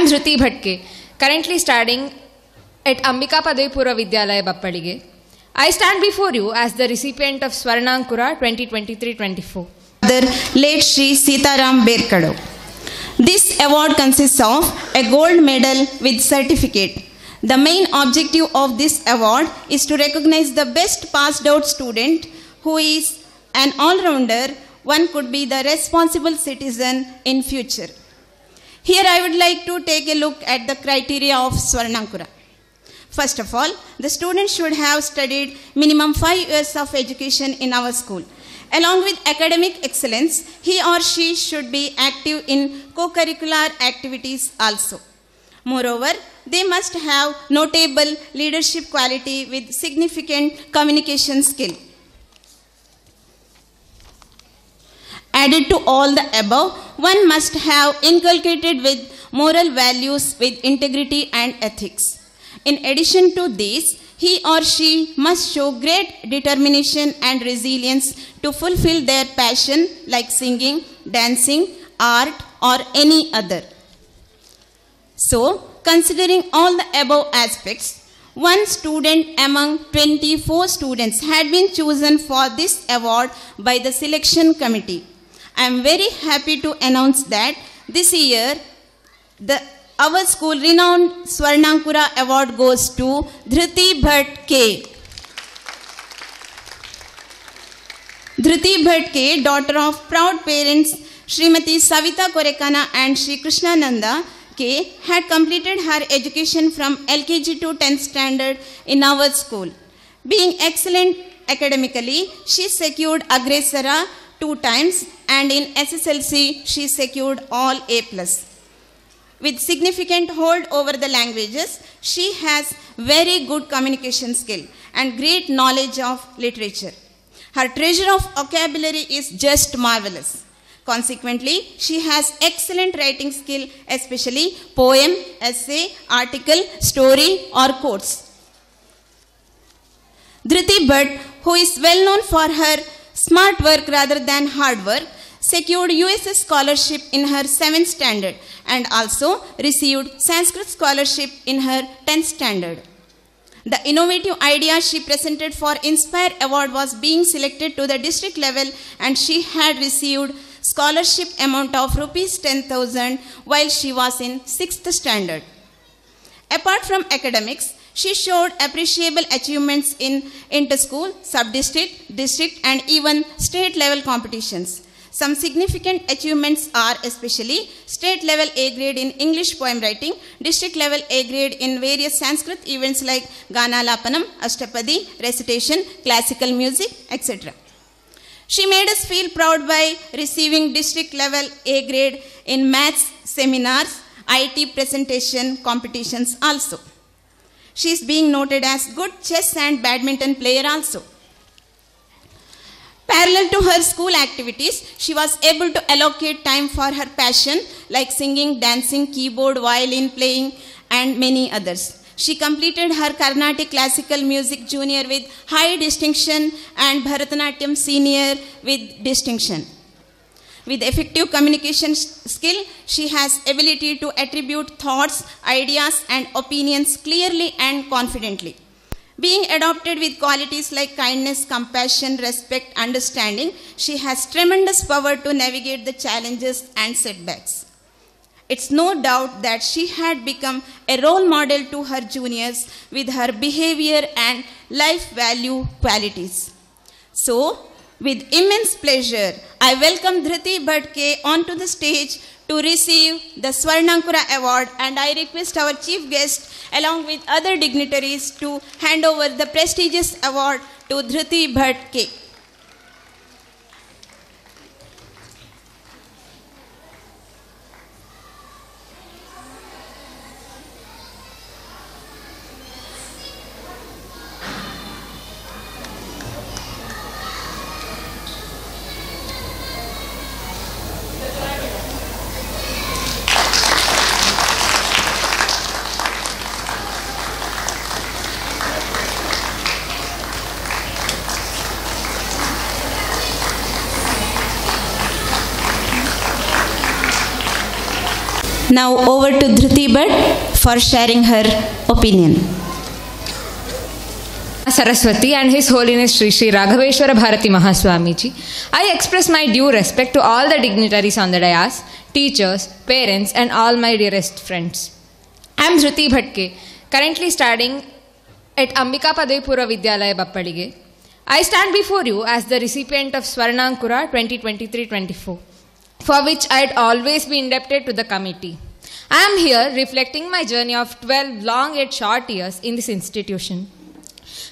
Dhruti Bhatke, currently studying at Ambika Padevipura Vidyalaya Bappalige. I stand before you as the recipient of Swarnankura 2023-24. Late Shri Sitaram Berkadu. This award consists of a gold medal with certificate. The main objective of this award is to recognize the best passed out student who is an all-rounder. One could be the responsible citizen in future. Here I would like to take a look at the criteria of Swarnankura. First of all, the student should have studied minimum 5 years of education in our school. Along with academic excellence, he or she should be active in co-curricular activities also. Moreover, they must have notable leadership quality with significant communication skill. Added to all the above, one must have inculcated with moral values with integrity and ethics. In addition to this, he or she must show great determination and resilience to fulfill their passion like singing, dancing, art or any other. So, considering all the above aspects, one student among 24 students had been chosen for this award by the selection committee. I am very happy to announce that this year our school renowned Swarnankura award goes to Dhruti Bhatke. Dhruti Bhatke, daughter of proud parents Srimati Savita Korekana and Shri Krishnananda K, had completed her education from LKG to 10th standard in our school. Being excellent academically, she secured Agresara 2 times and in SSLC she secured all A+. With significant hold over the languages, she has very good communication skill and great knowledge of literature. Her treasure of vocabulary is just marvelous. Consequently, she has excellent writing skill, especially poem, essay, article, story or quotes. Dhruti Bhatt, who is well known for her smart work rather than hard work, secured USS scholarship in her 7th standard and also received Sanskrit scholarship in her 10th standard. The innovative idea she presented for Inspire Award was being selected to the district level and she had received scholarship amount of rupees 10,000 while she was in 6th standard. Apart from academics, she showed appreciable achievements in inter-school, sub-district, district and even state level competitions. Some significant achievements are especially state level A grade in English poem writing, district level A grade in various Sanskrit events like Gana Lapanam, Ashtapadi, recitation, classical music, etc. She made us feel proud by receiving district level A grade in maths seminars, IT presentation competitions also. She is being noted as good chess and badminton player also. Parallel to her school activities, she was able to allocate time for her passion like singing, dancing, keyboard, violin playing and many others. She completed her Carnatic classical music junior with high distinction and Bharatanatyam senior with distinction. With effective communication skill, she has ability to attribute thoughts, ideas and opinions clearly and confidently. Being adopted with qualities like kindness, compassion, respect, understanding, she has tremendous power to navigate the challenges and setbacks. It's no doubt that she had become a role model to her juniors with her behavior and life value qualities. So, with immense pleasure, I welcome Dhruti Bhatke onto the stage to receive the Swarnankura award and I request our chief guest along with other dignitaries to hand over the prestigious award to Dhruti Bhatke. Now over to Dhruti Bhatt for sharing her opinion. Saraswati and His Holiness Sri Sri Raghaveshwara Bharati Mahaswamiji, I express my due respect to all the dignitaries on the dais, teachers, parents and all my dearest friends. I am Dhruti Bhatt, currently studying at Ambika Padavi Vidyalaya Bappalige. I stand before you as the recipient of Swarnankura 2023-24, for which I had always been indebted to the committee. I am here reflecting my journey of 12 long yet short years in this institution.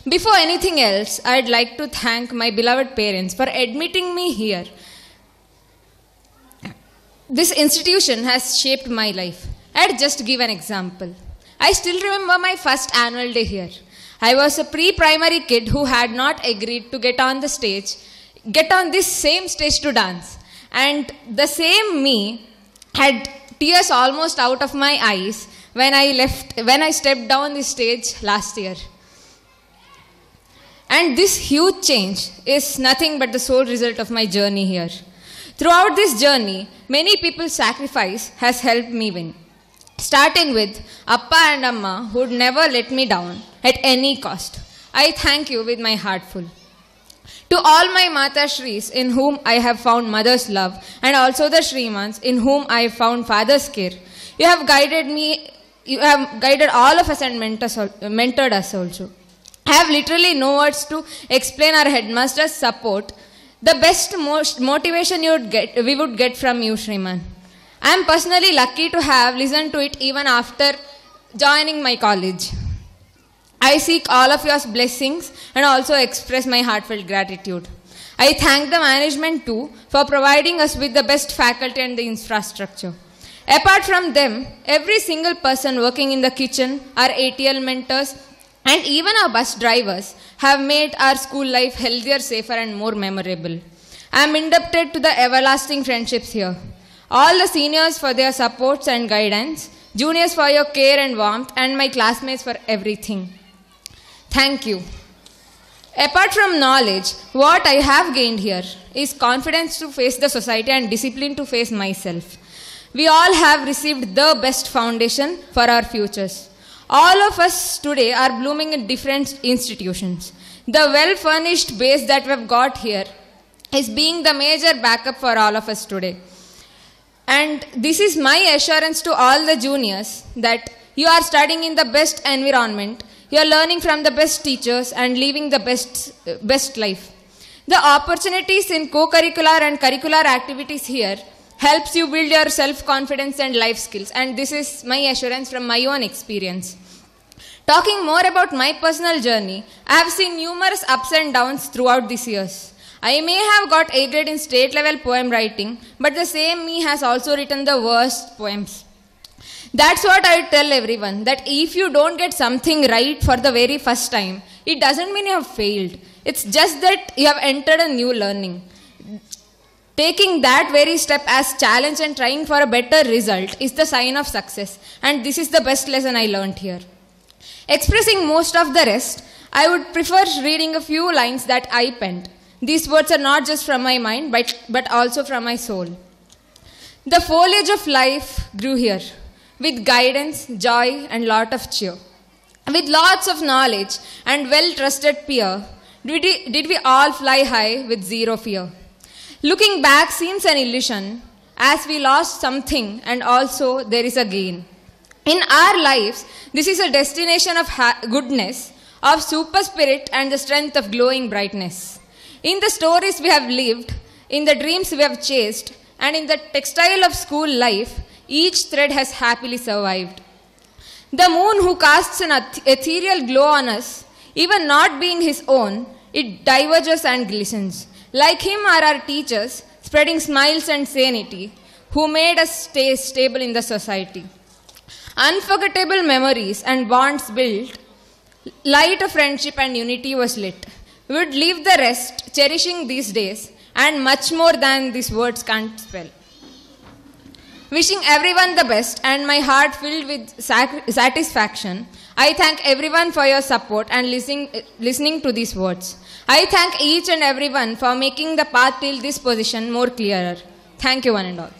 Before anything else, I'd like to thank my beloved parents for admitting me here. This institution has shaped my life. I'd just give an example. I still remember my first annual day here. I was a pre-primary kid who had not agreed to get on this same stage to dance. And the same me had tears almost out of my eyes when I stepped down the stage last year. And this huge change is nothing but the sole result of my journey here. Throughout this journey, many people's sacrifice has helped me win. Starting with Appa and Amma, who would never let me down at any cost. I thank you with my heart full. To all my Mata Shris, in whom I have found mother's love, and also the Shrimans, in whom I have found father's care, you have guided me, you have guided all of us and mentored us also. I have literally no words to explain our headmaster's support. The best motivation we would get from you, Shriman. I am personally lucky to have listened to it even after joining my college. I seek all of your blessings and also express my heartfelt gratitude. I thank the management too for providing us with the best faculty and the infrastructure. Apart from them, every single person working in the kitchen, our ATL mentors, and even our bus drivers have made our school life healthier, safer and more memorable. I am indebted to the everlasting friendships here. All the seniors for their supports and guidance, juniors for your care and warmth, and my classmates for everything. Thank you. Apart from knowledge, what I have gained here is confidence to face the society and discipline to face myself. We all have received the best foundation for our futures. All of us today are blooming in different institutions. The well-furnished base that we've got here is being the major backup for all of us today. And this is my assurance to all the juniors that you are studying in the best environment, you are learning from the best teachers and living the best life. The opportunities in co-curricular and curricular activities here helps you build your self-confidence and life skills, and this is my assurance from my own experience. Talking more about my personal journey, I have seen numerous ups and downs throughout these years. I may have got A grade in state level poem writing, but the same me has also written the worst poems. That's what I tell everyone, that if you don't get something right for the very first time, it doesn't mean you have failed. It's just that you have entered a new learning. Taking that very step as challenge and trying for a better result is the sign of success, and this is the best lesson I learned here. Expressing most of the rest, I would prefer reading a few lines that I penned. These words are not just from my mind, but also from my soul. The foliage of life grew here, with guidance, joy, and lot of cheer. With lots of knowledge and well-trusted peer, did we all fly high with zero fear. Looking back seems an illusion, as we lost something and also there is a gain. In our lives, this is a destination of goodness, of super spirit and the strength of glowing brightness. In the stories we have lived, in the dreams we have chased, and in the textile of school life, each thread has happily survived. The moon who casts an ethereal glow on us, even not being his own, it diverges and glistens. Like him are our teachers, spreading smiles and sanity, who made us stay stable in the society. Unforgettable memories and bonds built, light of friendship and unity was lit. We would leave the rest, cherishing these days, and much more than these words can't spell. Wishing everyone the best and my heart filled with satisfaction, I thank everyone for your support and listening to these words. I thank each and everyone for making the path till this position more clearer. Thank you one and all.